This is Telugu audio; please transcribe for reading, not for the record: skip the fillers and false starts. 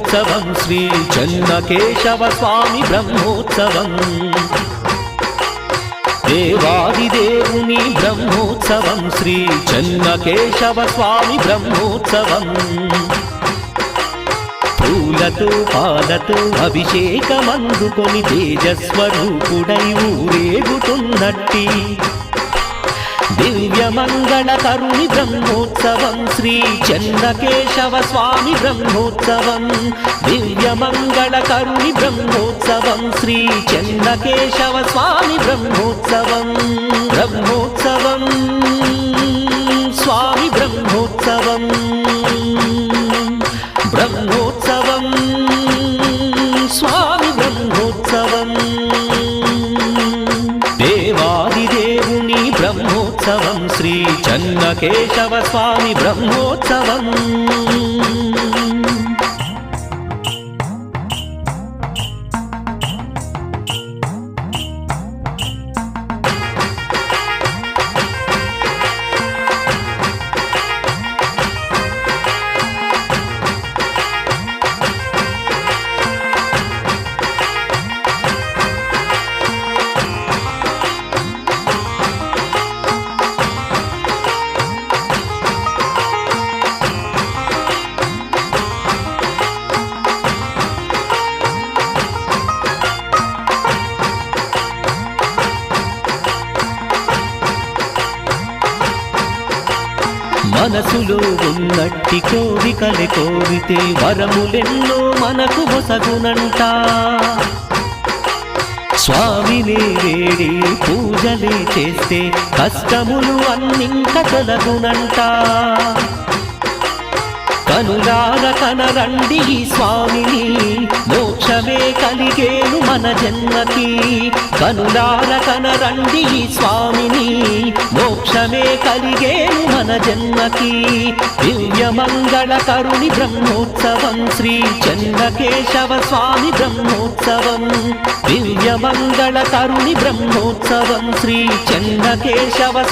బ్రహ్మోత్సవం శ్రీ చెన్నకేశవ స్వామి బ్రహ్మోత్సవం దేవాదిదేవుని బ్రహ్మోత్సవం శ్రీ చెన్నకేశవ స్వామి బ్రహ్మోత్సవం పూలతో పాలతో అభిషేకమందుకొని తేజస్వరూపుడై ఊరేగుతున్నట్టి దివ్యమంగళకరుని బ్రహ్మోత్సవం శ్రీ చెన్నకేశవ స్వామి బ్రహ్మోత్సవం దివ్యమంగళకరుని బ్రహ్మోత్సవం శ్రీ చెన్నకేశవ స్వామి బ్రహ్మోత్సవం బ్రహ్మోత్సవం స్వామి బ్రహ్మోత్సవం బ్రహ్మోత్సవం స్వామి బ్రహ్మోత్సవం దేవాదిదేవుని బ్రహ్మోత్సవం శ్రీ చెన్నకేశవ స్వామి బ్రహ్మోత్సవం మనసులో ఉన్నట్టి కోరికలే కోరితే వరములెన్నో మనకు వసగునంట స్వామినే వేడి పూజలే చేస్తే కష్టములు అన్నింక తొలగునంట కనులార కనరండి ఈ స్వామిని మోక్షమే కలిగేను మన జన్మకి కనులార కనరండి ఈ స్వామిని మోక్షమే కలిగేను మన జన్మకి దివ్యమంగళకరుని బ్రహ్మోత్సవం శ్రీ చెన్నకేశవ స్వామి బ్రహ్మోత్సవం దివ్యమంగళకరుని బ్రహ్మోత్సవం శ్రీ చెన్నకేశవ